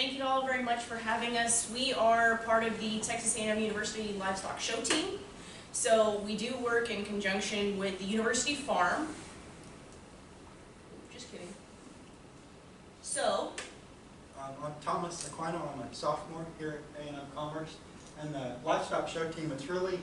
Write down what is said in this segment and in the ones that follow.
Thank you all very much for having us. We are part of the Texas A&M University Livestock Show Team. So we do work in conjunction with the University Farm. Just kidding. So, I'm Thomas Aquino. I'm a sophomore here at A&M Commerce. And the Livestock Show Team, it's really,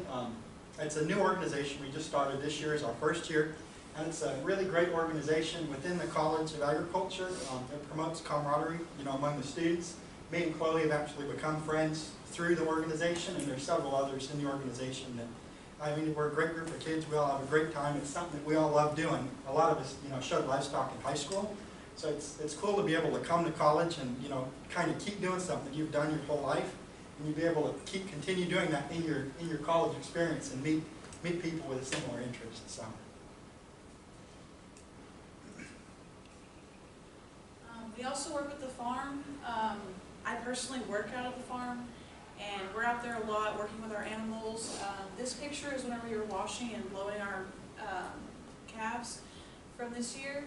it's a new organization we just started. This year is our first year. And it's a really great organization within the College of Agriculture. It promotes camaraderie, among the students. Me and Chloe have actually become friends through the organization, and there's several others in the organization that, we're a great group of kids. We all have a great time. It's something that we all love doing. A lot of us, showed livestock in high school. So it's cool to be able to come to college and, kind of keep doing something you've done your whole life. And you'd be able to continue doing that in your college experience and meet people with a similar interest. So. We also work with the farm. I personally work out at the farm, and we're out there a lot working with our animals. This picture is whenever we were washing and loading our calves from this year.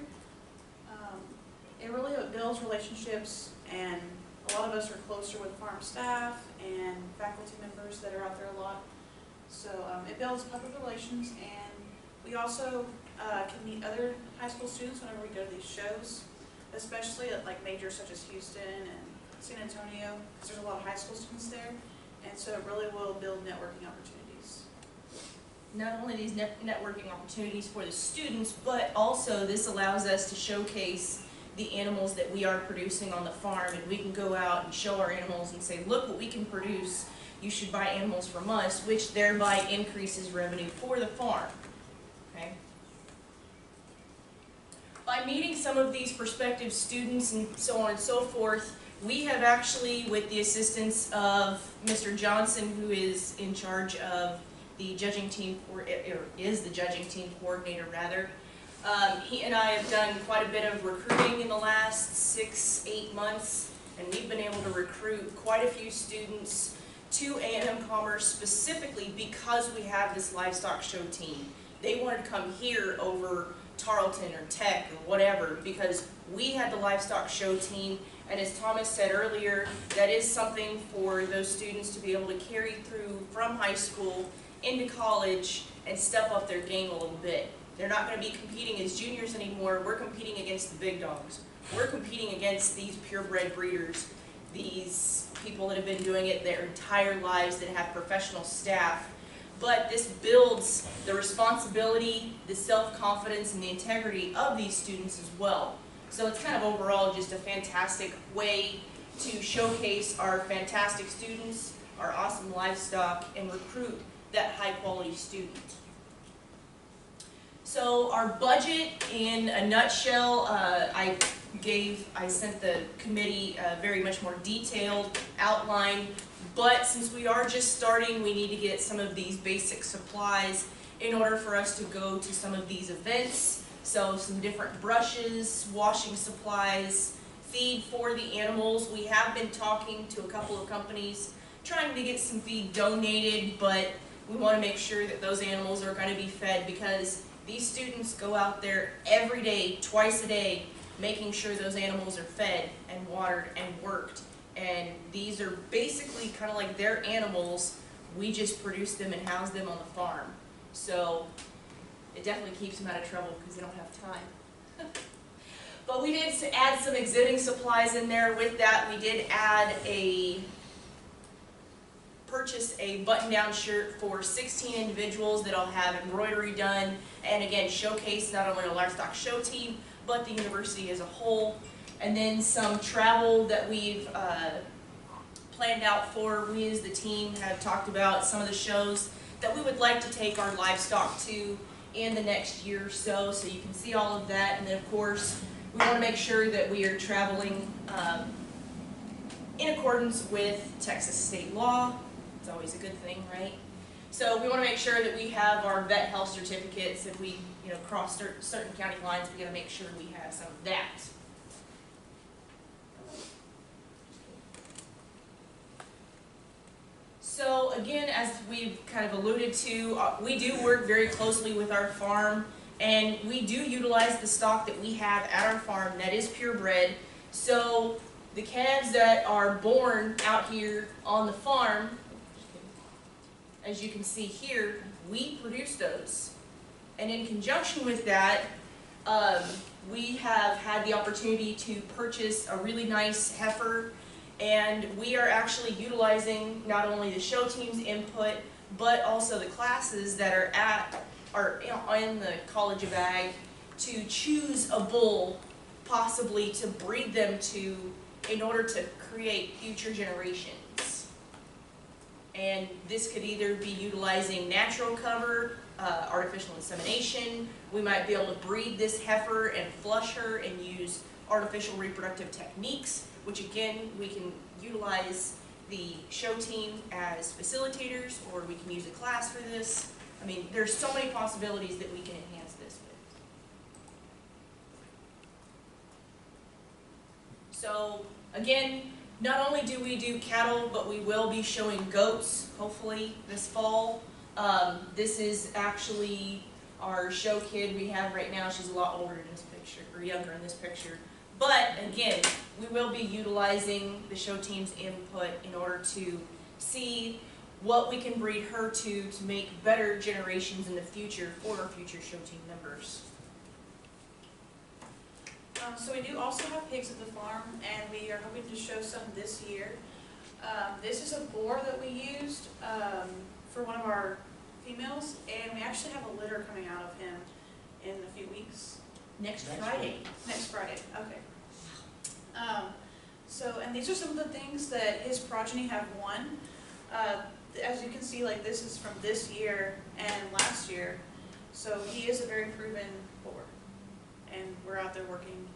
It really builds relationships, and a lot of us are closer with farm staff and faculty members that are out there a lot. So it builds public relations, and we also can meet other high school students whenever we go to these shows, especially at majors such as Houston and San Antonio, because there's a lot of high school students there, and so it really will build networking opportunities. not only these networking opportunities for the students, but also this allows us to showcase the animals that we are producing on the farm, and we can go out and show our animals and say, look what we can produce, you should buy animals from us, which thereby increases revenue for the farm. Okay? By meeting some of these prospective students and so on and so forth, we have actually, with the assistance of Mr. Johnson, who is in charge of the judging team, or is the judging team coordinator rather, he and I have done quite a bit of recruiting in the last 6-8 months, and we've been able to recruit quite a few students to A&M Commerce specifically because we have this livestock show team. They wanted to come here over Tarleton or Tech or whatever because we had the livestock show team, and as Thomas said earlier, that is something for those students to be able to carry through from high school into college and step up their game a little bit. They're not going to be competing as juniors anymore. We're competing against the big dogs. We're competing against these purebred breeders, these people that have been doing it their entire lives, that have professional staff. But this builds the responsibility, the self-confidence, and the integrity of these students as well. So it's kind of overall just a fantastic way to showcase our fantastic students, our awesome livestock, and recruit that high-quality student. So our budget in a nutshell, I sent the committee a very much more detailed outline, but since we are just starting, we need to get some of these basic supplies in order for us to go to some of these events. So some different brushes, washing supplies, feed for the animals. We have been talking to a couple of companies trying to get some feed donated, but we want to make sure that those animals are going to be fed because these students go out there every day, twice a day, making sure those animals are fed and watered and worked. And these are basically kind of like their animals. We just produce them and house them on the farm. So it definitely keeps them out of trouble because they don't have time. But we did add some exhibiting supplies in there. With that, we did add purchase a button-down shirt for 16 individuals that'll have embroidery done, and again showcase not only the livestock show team but the university as a whole. And then some travel that we've planned out for. We as the team have talked about some of the shows that we would like to take our livestock to in the next year or so, so you can see all of that. And then of course we want to make sure that we are traveling in accordance with Texas state law. It's always a good thing, right? So we want to make sure that we have our vet health certificates. If we cross certain county lines, we got to make sure we have some of that. So again, as we've kind of alluded to, we do work very closely with our farm, and we do utilize the stock that we have at our farm that is purebred. So the calves that are born out here on the farm, as you can see here, we produce those. And in conjunction with that, we have had the opportunity to purchase a really nice heifer, and we are actually utilizing not only the show team's input, but also the classes that are in the College of Ag to choose a bull, possibly to breed them to, in order to create future generations. And this could either be utilizing natural cover, artificial insemination. We might be able to breed this heifer and flush her and use artificial reproductive techniques, which again, we can utilize the show team as facilitators, or we can use a class for this. I mean, there's so many possibilities that we can enhance this with. So again, not only do we do cattle, but we will be showing goats, hopefully, this fall. This is actually our show kid we have right now. She's a lot older in this picture, or younger in this picture. But again, we will be utilizing the show team's input in order to see what we can breed her to make better generations in the future for our future show team members. So we do also have pigs at the farm, and we are hoping to show some this year. This is a boar that we used for one of our females, and we actually have a litter coming out of him in a few weeks. Next Friday. Next Friday, okay. And these are some of the things that his progeny have won. As you can see, like, this is from this year and last year, so he is a very proven boar, and we're out there working.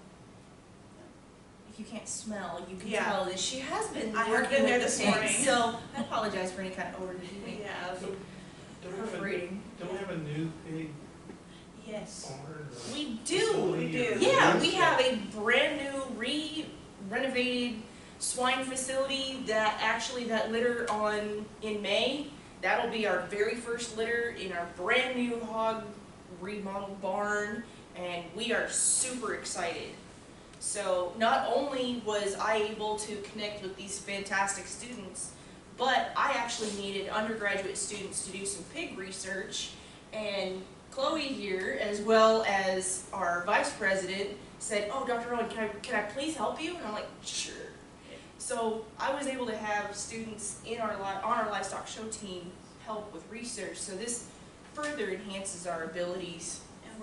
If you can't smell, you can Yeah. tell that she has been I have working been there with this the pigs, morning. so I apologize for any kind of odor that you may Yeah. have. Don't we have a new pig Yes. barn? We do. facility we do. or- Yeah, we have a brand new renovated swine facility that actually that litter in May. That'll be our very first litter in our brand new hog remodeled barn, and we are super excited. So not only was I able to connect with these fantastic students, but I actually needed undergraduate students to do some pig research, and Chloe here, as well as our vice president, said, "Oh, Dr. Rowan, can I please help you?" And I'm like, "Sure." So I was able to have students on our livestock show team help with research. So this further enhances our abilities. And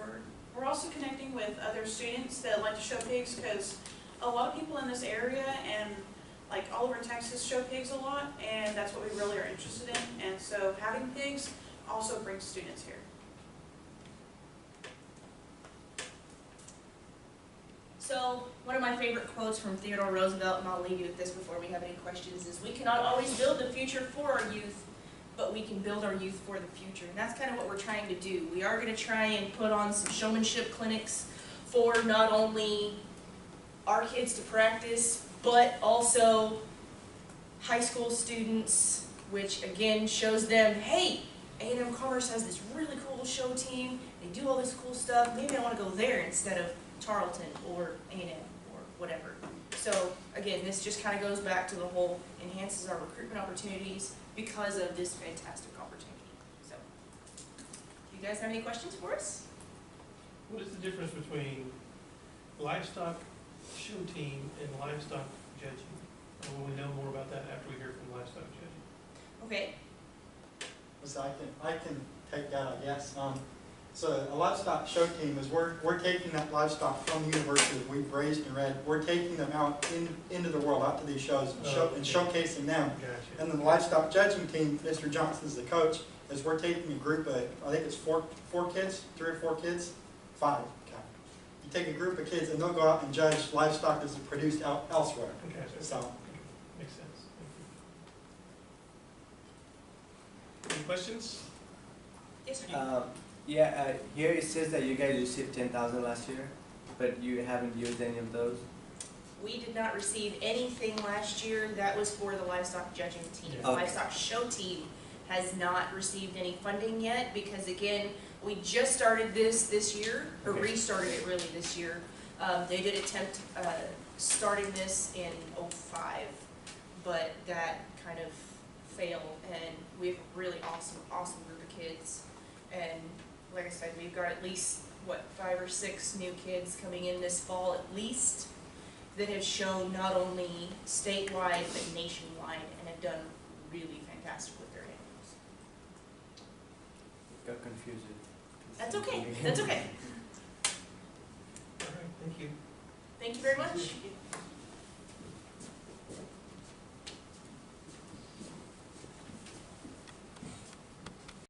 we're also connecting with other students that like to show pigs, because a lot of people in this area and like all over Texas show pigs a lot, and that's what we really are interested in. And so having pigs also brings students here. So one of my favorite quotes from Theodore Roosevelt, and I'll leave you with this before we have any questions, is, "We cannot always build the future for our youth, but we can build our youth for the future." And that's kind of what we're trying to do. We are going to try and put on some showmanship clinics for not only our kids to practice, but also high school students, which again shows them, hey, A&M Commerce has this really cool show team, they do all this cool stuff, maybe I want to go there instead of Tarleton or A&M or whatever. So again, this just kind of goes back to the whole enhances our recruitment opportunities because of this fantastic opportunity. So, you guys have any questions for us? What is the difference between livestock show team and livestock judging? Or will we know more about that after we hear from livestock judging? Okay. So I can take that, I guess. So a livestock show team is we're taking that livestock from the university that we've raised and read. We're taking them out into the world, out to these shows, and, and showcasing them. Gotcha. And then the livestock judging team, Mr. Johnson's the coach, is we're taking a group of, I think it's four kids, 3 or 4 kids, 5. Okay. You take a group of kids and they'll go out and judge livestock that's produced elsewhere. Okay, So. makes sense. Thank you. Any questions? Yes or no? Here it says that you guys received 10,000 last year, but you haven't used any of those. We did not receive anything last year. That was for the livestock judging team. Yeah. The Okay. livestock show team has not received any funding yet because, again, we just started this year, or Okay. restarted it really this year. They did attempt starting this in '05, but that kind of failed, and we have a really awesome group of kids. And like I said, we've got at least, 5 or 6 new kids coming in this fall at least, that have shown not only statewide but nationwide, and have done really fantastic with their animals. Got confused. That's okay, that's okay. All right, thank you. Thank you very much.